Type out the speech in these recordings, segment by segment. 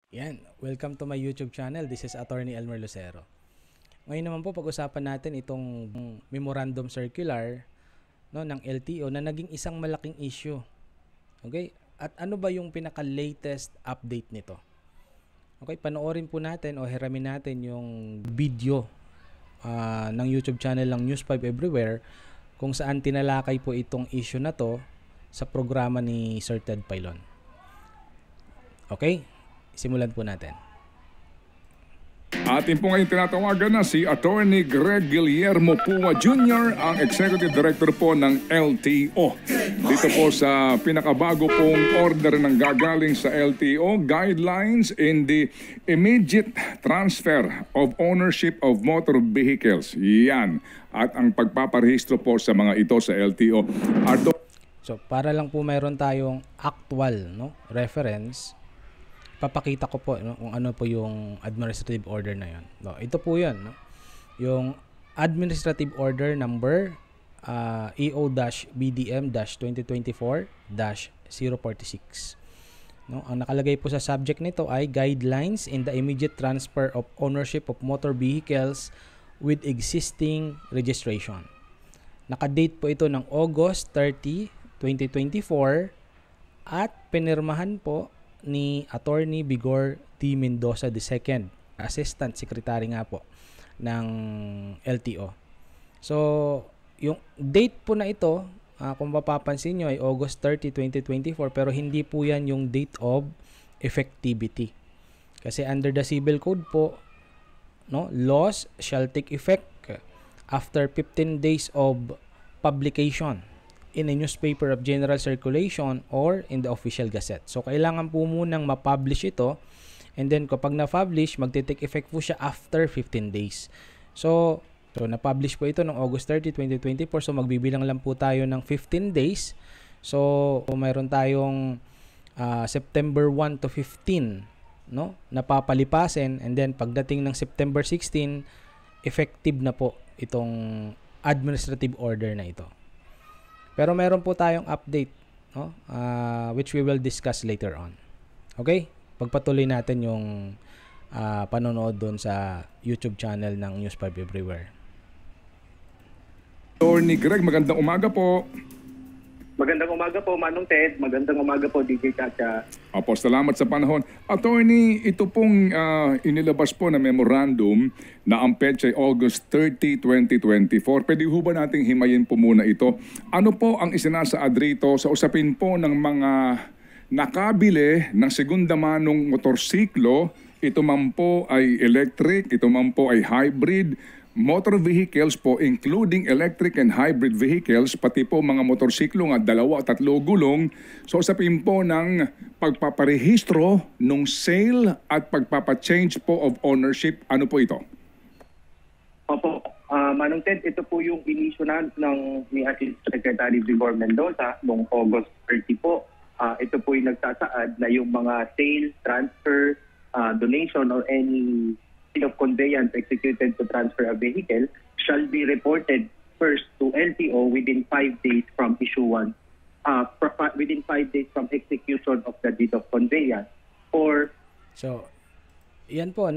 Yan, welcome to my YouTube channel. This is Attorney Elmer Lucero. Ngayon naman po pag-usapan natin itong memorandum circular ng LTO na naging isang malaking issue. Okay? At ano ba yung pinaka-latest update nito? Okay, panoorin po natin o hiramin natin yung video ng YouTube channel ng News 5 Everywhere kung saan tinalakay po itong issue na to sa programa ni Sir Ted Pailon. Okay? Simulan po natin. Atin po ngayon tinatawagan na si Attorney Greg Guillermo Pua Jr., ang Executive Director po ng LTO. Dito po sa pinakabago pong order ng gagaling sa LTO, Guidelines in the Immediate Transfer of Ownership of Motor Vehicles. Yan. At ang pagpaparehistro po sa mga ito sa LTO. So, para lang po mayroon tayong actual reference, papakita ko po kung ano po yung administrative order na yun. Ito po yun. Yung administrative order number EO-BDM-2024-046. Ang nakalagay po sa subject nito ay Guidelines in the Immediate Transfer of Ownership of Motor Vehicles with Existing Registration. Nakadate po ito ng August 30, 2024 at pinirmahan po ni Attorney Vigor T. Mendoza II, Assistant Secretary nga po ng LTO. So, yung date po na ito, kung mapapansin nyo ay August 30, 2024, pero hindi po yan yung date of effectivity. Kasi under the Civil Code po, laws shall take effect after 15 days of publication in a newspaper of general circulation or in the official gazette. So, kailangan po munang ma-publish ito, and then kapag na-publish, magte-take effect po siya after 15 days. So na-publish po ito noong August 30, 2024. So, magbibilang lang po tayo ng 15 days. So, mayroon tayong September 1 to 15, napapalipasin, and then pagdating ng September 16, effective na po itong administrative order na ito. Pero meron po tayong update, which we will discuss later on. Okay? Pagpatuloy natin yung panonood doon sa YouTube channel ng News 5 Everywhere. Attorney Greg, magandang umaga po. Magandang umaga po, Manong Ted. Magandang umaga po, DJ Chacha. Opo, salamat sa panahon. Attorney, ito pong inilabas po na memorandum na ang petsa ay August 30, 2024. Pwede ho ba nating himayin po muna ito? Ano po ang isinasaad rito sa usapin po ng mga nakabili ng segunda manong motorsiklo? Ito man po ay electric, ito man po ay hybrid, motor vehicles po including electric and hybrid vehicles, pati po mga motorsiklo nga 2 at 3 gulong. So usapin po ng pagpaparehistro nung sale at pagpapachange po of ownership. Ano po ito? Opo, Manong Ted, ito po yung inisyu ng ni Assistant Secretary Vigor Mendoza noong August 30 po. Ito po yung nagsasaad na yung mga sale, transfer, donation or any of conveyance executed to transfer a vehicle shall be reported first to LTO within 5 days from issuance, within 5 days from execution of the deed of conveyance. So, yan po,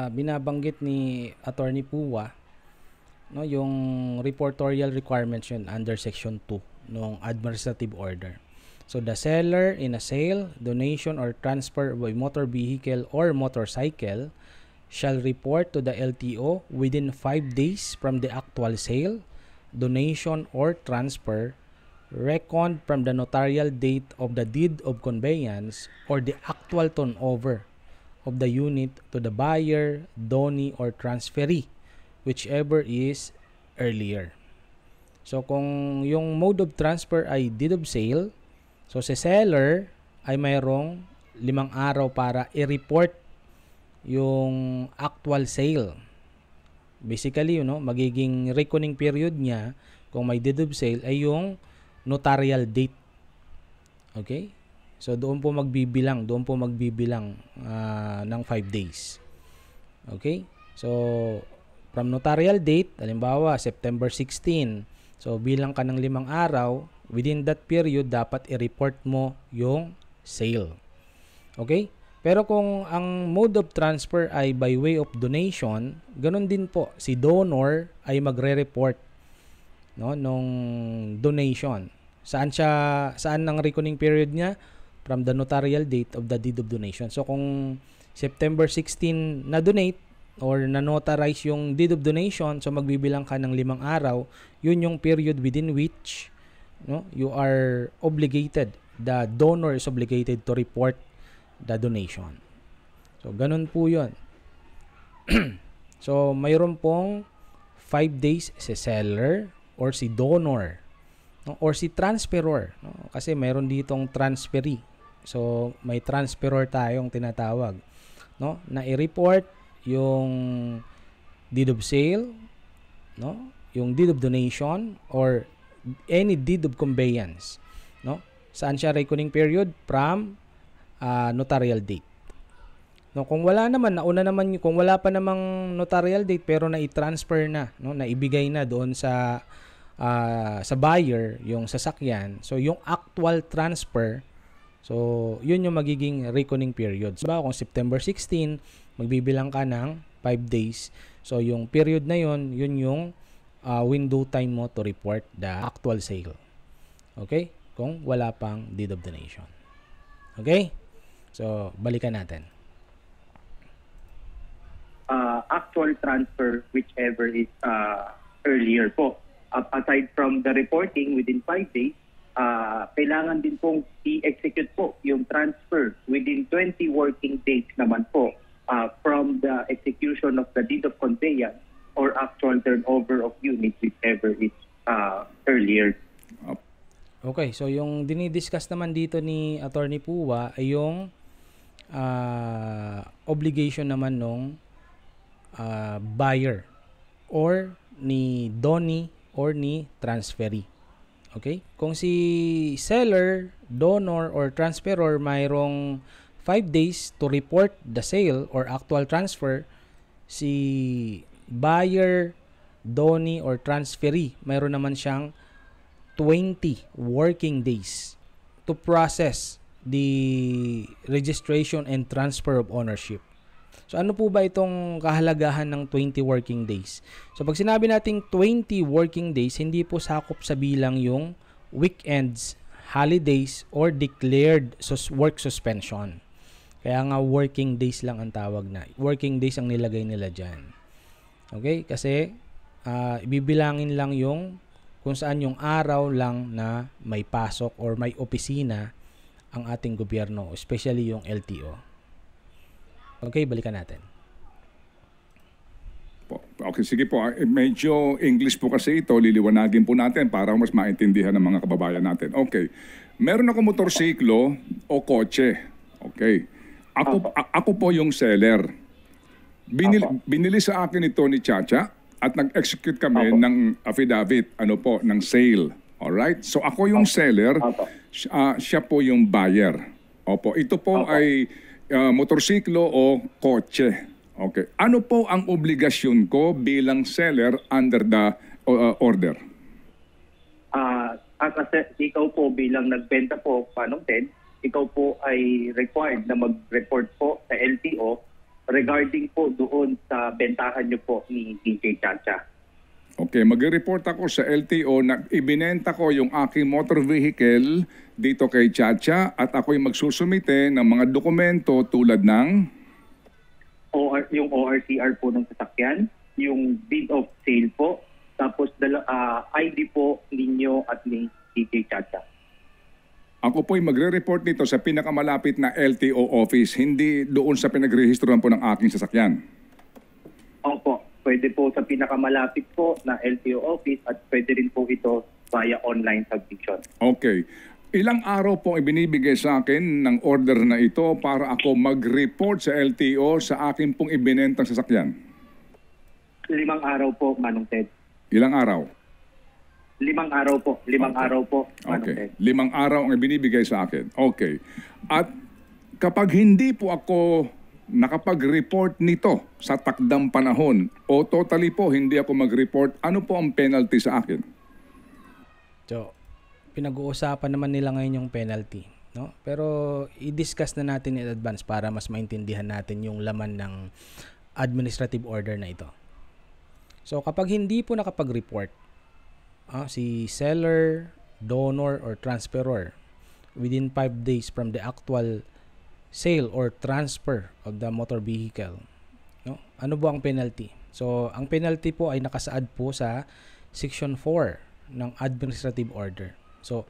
binabanggit ni Attorney Pua, yung reportorial requirements yun under Section 2 ng Administrative Order. So, the seller in a sale, donation, or transfer of a motor vehicle or motorcycle shall report to the LTO within 5 days from the actual sale, donation, or transfer, reckoned from the notarial date of the deed of conveyance or the actual turnover of the unit to the buyer, donee, or transferee, whichever is earlier. So, kung yung mode of transfer ay deed of sale, so, si seller ay mayroong 5 araw para i-report yung actual sale. Basically, magiging reckoning period niya kung may deed of sale ay yung notarial date. Okay? So, doon po magbibilang ng 5 days. Okay? So, from notarial date, halimbawa, September 16. So, bilang ka ng 5 araw, within that period, dapat i-report mo yung sale. Okay? Pero kung ang mode of transfer ay by way of donation, ganun din po, si donor ay magre-report, no, nung donation. Saan ang reckoning period niya? From the notarial date of the deed of donation. So kung September 16 na donate or na notarize yung deed of donation, so magbibilang ka ng 5 araw, yun yung period within which, no, you are obligated, the donor is obligated to report the donation. So ganun po yun. So mayroon pong 5 days si seller or si donor, no, or si transferor, no? Kasi mayroon ditong transferee. So may transferor tayong tinatawag, no, na i-report yung deed of sale, no, yung deed of donation or any deed of conveyance, no. Saan siya reckoning period? From notarial date. No, kung wala naman, kung wala pa namang notarial date pero na-transfer na, no, naibigay na doon sa buyer yung sasakyan. So yung actual transfer, so yun yung magiging reckoning period. So kung September 16, magbibilang ka ng 5 days. So yung period na yun yung window time mo to report the actual sale. Okay? Kung wala pang deed of donation. Okay? So balikan natin. Actual transfer, whichever is earlier po. Aside from the reporting within 5 days, kailangan din pong i-execute po yung transfer within 20 working days naman po from the execution of the deed of conveyance or actual turnover of units, whichever is earlier. Okay, so yung dinidiscuss naman dito ni Attorney Puwa ay yung obligation naman nung buyer or ni donee or ni transferee. Okay? Kung si seller, donor, or transferor mayroong 5 days to report the sale or actual transfer, si buyer, donee, or transferee mayroon naman siyang 20 working days to process the registration and transfer of ownership. So ano po ba itong kahalagahan ng 20 working days? So pag sinabi nating 20 working days, hindi po sakop sa bilang yung weekends, holidays, or declared work suspension. Kaya nga working days lang ang tawag na. Working days ang nilagay nila dyan. Okay? Kasi ibibilangin lang yung kung saan yung araw lang na may pasok or may opisina ang ating gobyerno, especially yung LTO. Okay, balikan natin. Okay, sige po. Medyo English po kasi ito. Liliwanagin po natin para mas maintindihan ng mga kababayan natin. Okay. Meron ako motorsiklo o kotse. Okay. Ako po yung seller. Binili sa akin ito ni Chacha at nag-execute kami ng affidavit, ng sale. Alright? So ako yung seller, siya po yung buyer. Opo. Ito po ay motorsiklo o kotse. Okay. Ano po ang obligasyon ko bilang seller under the order? Kasi ikaw po bilang nagbenta po, Ted, ikaw po ay required na mag-report po sa LTO regarding po doon sa bentahan niyo po ni DJ Chacha. Okay, mag-report ako sa LTO na ibinenta ko yung aking motor vehicle dito kay Chacha at ako'y magsusumite ng mga dokumento tulad ng yung ORCR po ng sasakyan, yung deed of sale po, tapos ID po ninyo at ni DJ Chacha. Ako po'y magre-report nito sa pinakamalapit na LTO office, hindi doon sa pinagrehistruhan po ng aking sasakyan. Opo. Pwede po sa pinakamalapit po na LTO office at pwede rin po ito via online submission. Okay. Ilang araw po ibinibigay sa akin ng order na ito para ako mag-report sa LTO sa akin pong ibinentang sasakyan? 5 araw po, Manong Ted. Ilang araw? 5 araw po. 5 araw po, Manong Okay. Ted. 5 araw ang ibinibigay sa akin. Okay. At kapag hindi po ako nakapag-report nito sa takdang panahon o totally po hindi ako mag-report, ano po ang penalty sa akin? So, pinag-uusapan naman nila ngayon yung penalty. no? Pero i-discuss na natin in advance para mas maintindihan natin yung laman ng administrative order na ito. So kapag hindi po nakapag-report si seller, donor, or transferor within 5 days from the actual sale or transfer of the motor vehicle, no? Ano po ang penalty? So ang penalty po ay nakasaad po sa Section 4 ng Administrative Order. So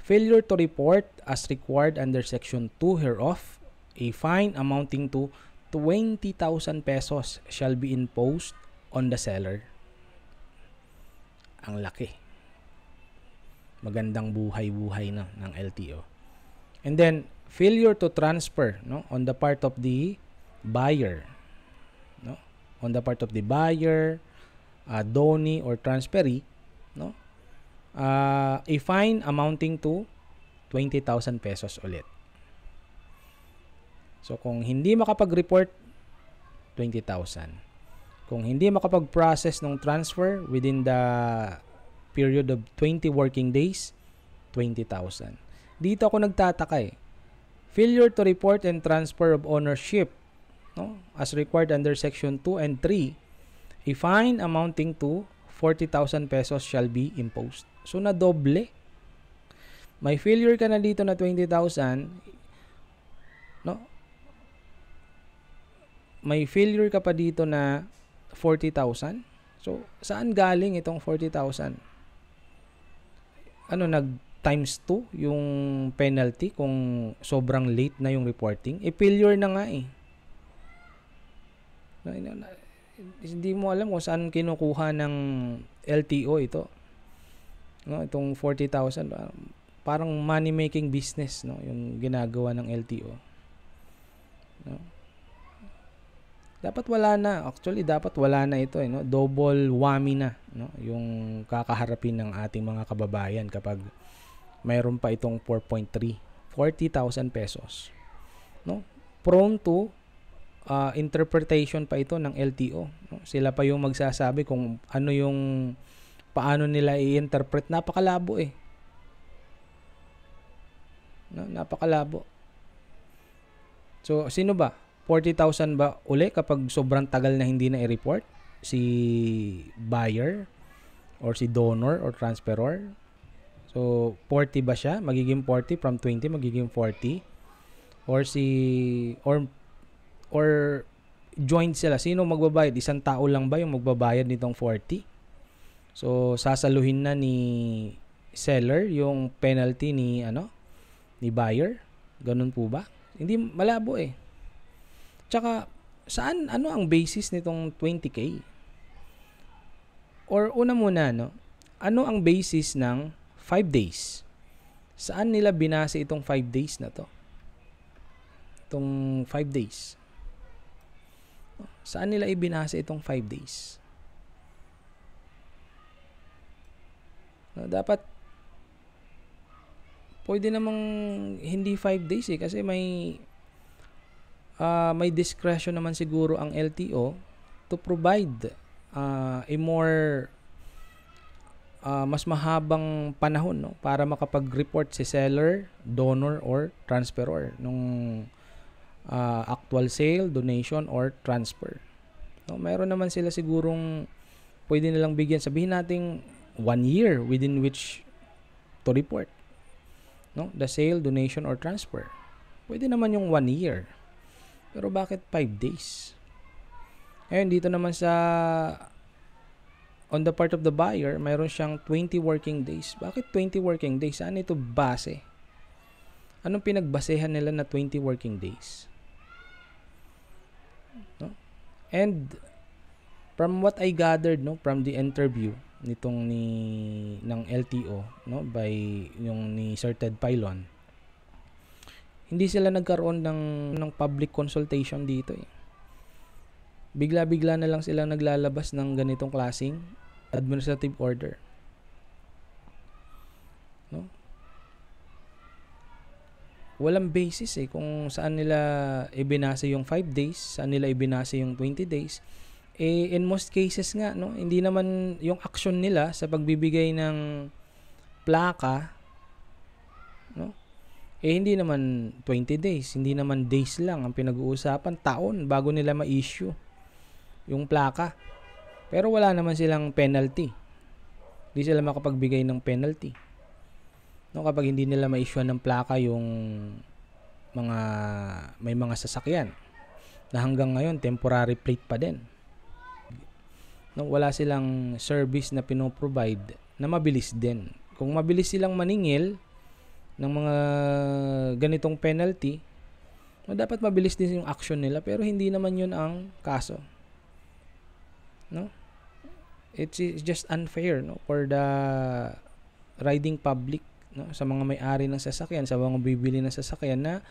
failure to report as required under Section 2 hereof, a fine amounting to 20,000 pesos shall be imposed on the seller. Ang laki. Magandang buhay-buhay na ng LTO. And then failure to transfer, no, on the part of the buyer, no, on the part of the buyer, donee or transferee, no, a fine amounting to 20,000 pesos ulit. So kung hindi makapag-report, 20,000. Kung hindi makapag-process ng transfer within the period of 20 working days, 20,000. Dito ako nagtataka eh. Failure to report and transfer of ownership, no, as required under Section 2 and 3, a fine amounting to 40,000 pesos shall be imposed. So na doble. May failure ka na dito na 20,000, no? May failure ka pa dito na 40,000. So saan galing itong 40,000? Ano, nag times 2 yung penalty kung sobrang late na yung reporting? Failure na nga eh. Hindi mo alam kung saan kinukuha ng LTO ito. No, itong 40,000 parang money making business, no, yung ginagawa ng LTO. No? Dapat wala na. Actually, dapat wala na ito, no? Double whammy na, no, yung kakaharapin ng ating mga kababayan kapag mayroon pa itong 4.3, 40,000 pesos. No? Prone to interpretation pa ito ng LTO. No? Sila pa yung magsasabi kung ano yung paano nila i-interpret. Napakalabo eh. No? Napakalabo. So, sino ba? 40,000 ba uli kapag sobrang tagal na hindi na i-report? Si buyer or si donor or transferor? So, 40 ba siya? Magiging 40 from 20, magiging 40. Or or joint sila. Sino magbabayad? Isang tao lang ba yung magbabayad nitong 40? So, sasaluhin na ni seller yung penalty ni ni buyer? Ganun po ba? Hindi, malabo eh. Tsaka, ano ang basis nitong 20K? Or una muna, no? Ano ang basis ng 5 days? Saan nila binase itong 5 days na to? Itong 5 days. Saan nila ibinase itong 5 days? No, dapat pwede namang hindi 5 days eh, kasi may discretion naman siguro ang LTO to provide a more mas mahabang panahon, no, para makapag-report si seller, donor, or transferor nung actual sale, donation, or transfer. No, mayroon naman sila sigurong pwede nilang bigyan, sabihin nating 1 year within which to report, no, the sale, donation, or transfer. Pwede naman yung 1 year. Pero bakit 5 days? Ngayon, dito naman sa on the part of the buyer, mayroon siyang 20 working days. Bakit 20 working days? Saan ito base? Anong pinagbasehan nila na 20 working days? No? And from what I gathered, no, from the interview nitong ng LTO, no, by yung ni Sir Ted Pailon, hindi sila nagkaroon ng public consultation dito eh. Bigla-bigla na lang sila naglalabas ng ganitong klaseng administrative order. No? Walang basis eh kung saan nila ibinase yung 5 days, saan nila ibinase yung 20 days. Eh, in most cases nga, no, hindi naman yung action nila sa pagbibigay ng plaka, no, hindi naman 20 days, hindi naman days lang ang pinag-uusapan, taon bago nila ma-issue yung plaka. Pero wala naman silang penalty. Hindi sila makapagbigay ng penalty. No, kapag hindi nila ma-issue ng plaka yung may mga sasakyan na hanggang ngayon temporary plate pa din. No, wala silang service na pinoprovide na mabilis din. Kung mabilis silang maningil ng mga ganitong penalty, no, dapat mabilis din yung action nila, pero hindi naman yun ang kaso. No? It's just unfair, no, for the riding public, no, sa mga may-ari ng sasakyan, sa mga bibili ng sasakyan na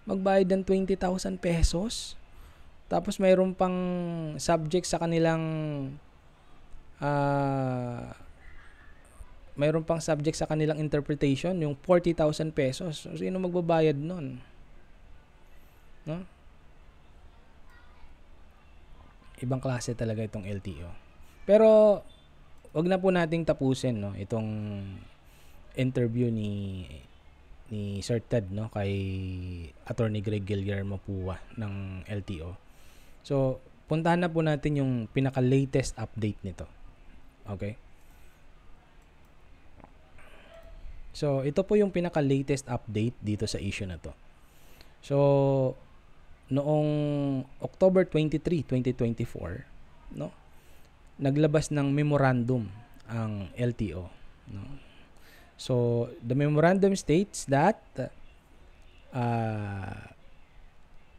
magbayad ng 20,000 pesos. Tapos mayroon pang subject sa kanilang interpretation, yung 40,000 pesos. So, sino magbabayad nun? No? Ibang klase talaga itong LTO. Pero wag na po nating tapusin, no, itong interview ni Sir Ted, no, kay Attorney Greg Guillermo Pua ng LTO. So, puntahan na po natin yung pinaka-latest update nito. Okay? So, ito po yung pinaka-latest update dito sa issue na to. So, noong October 23, 2024, no, naglabas ng memorandum ang LTO. No? So, the memorandum states that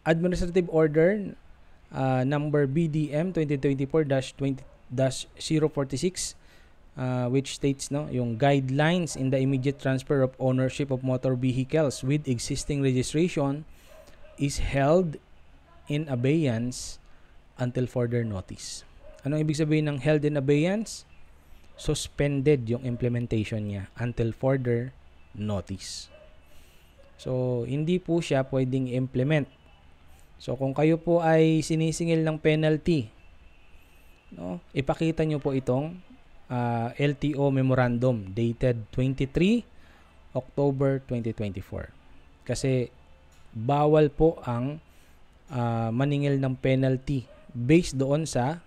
Administrative Order number BDM 2024-046, which states, no, yung guidelines in the immediate transfer of ownership of motor vehicles with existing registration is held in abeyance until further notice. Anong ibig sabihin ng held in abeyance? Suspended yung implementation niya until further notice. So, hindi po siya pwedeng implement. So, kung kayo po ay sinisingil ng penalty, no, ipakita nyo po itong LTO memorandum dated 23 October 2024. Kasi bawal po ang maningil ng penalty based doon sa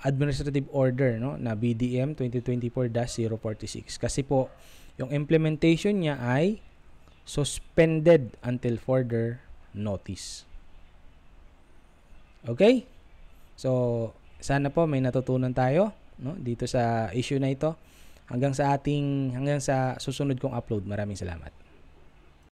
Administrative Order, no, na BDM 2024-046. Kasi po yung implementation niya ay suspended until further notice. Okay? So, sana po may natutunan tayo, no, dito sa issue na ito. Hanggang sa susunod kong upload. Maraming salamat.